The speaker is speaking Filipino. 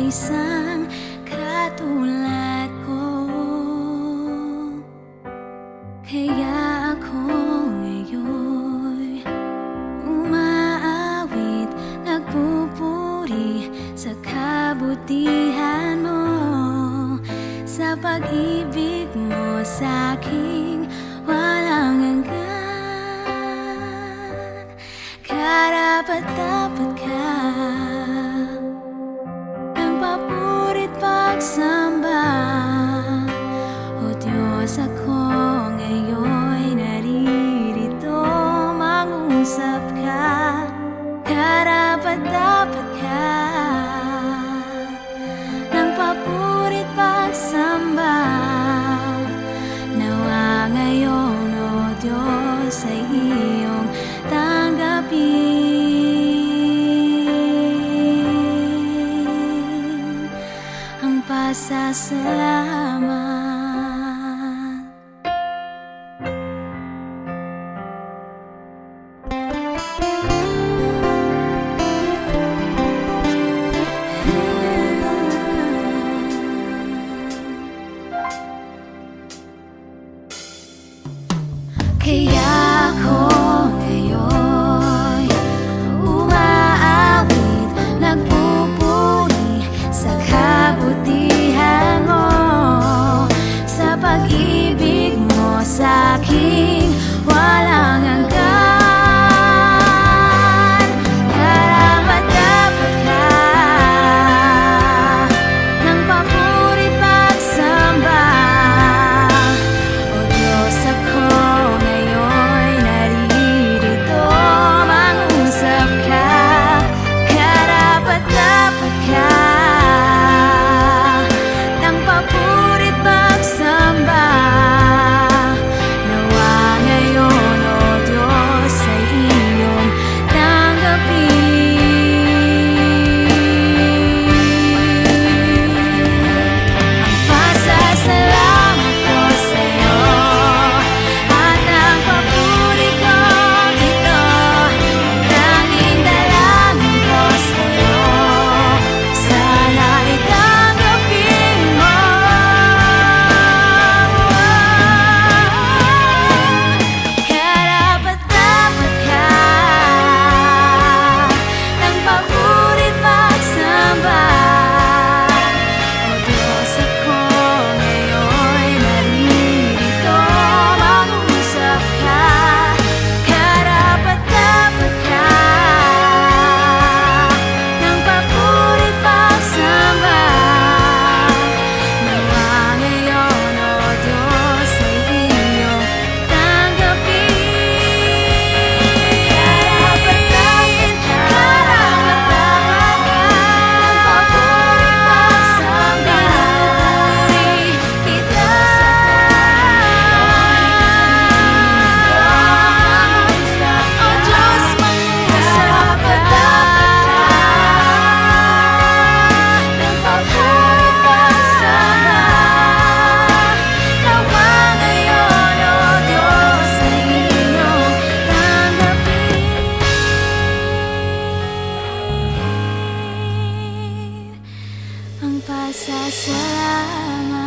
isang katulad ko. Kaya ako ngayon umaawit, nagpupuri sa kabutihan mo, sa pag-ibig mo sa'king walang hanggan. Karapat-dapat ka ng papurit pagsamba, O Diyos, ako ngayon'y naririto, mangusap ka. Karapat-dapat ka ng papurit pagsamba, nawa ngayon, O Diyos, ay iyong tanggapin ang pasasalamat. Kaya ako ngayon umaawit, nagpupuri sa kabutihan mo, sa pag-ibig mo sa'king walang hanggan. Karapat-dapat ka ng papurit pagsamba, O Diyos, ako ngayon'y naririto, mangusap ka. Karapat-dapat ka ng papurit pagsamba, nawa ngayon, O Diyos, ay iyong tanggapin ang pasasalamat ko sa'yo, at ang papuri kong ito, ang tanging dalangin ko sa'yo, sana'y tanggapin mo. Karapat-dapat ka ng papurit pagsamba, O Diyos, ako ngayon'y naririto, mangusap ka. Karapat-dapat ka ng papurit pagsamba, nawa ngayon, O Diyos, ay iyong tanggapin. Karapat-dapat ka ng papurit pagsamba, pinupuri kita. O Diyos, mangusap ka ng papurit pagsamba, nawa ngayon, O Diyos, ay iyong tanggapin ang pasasalamat.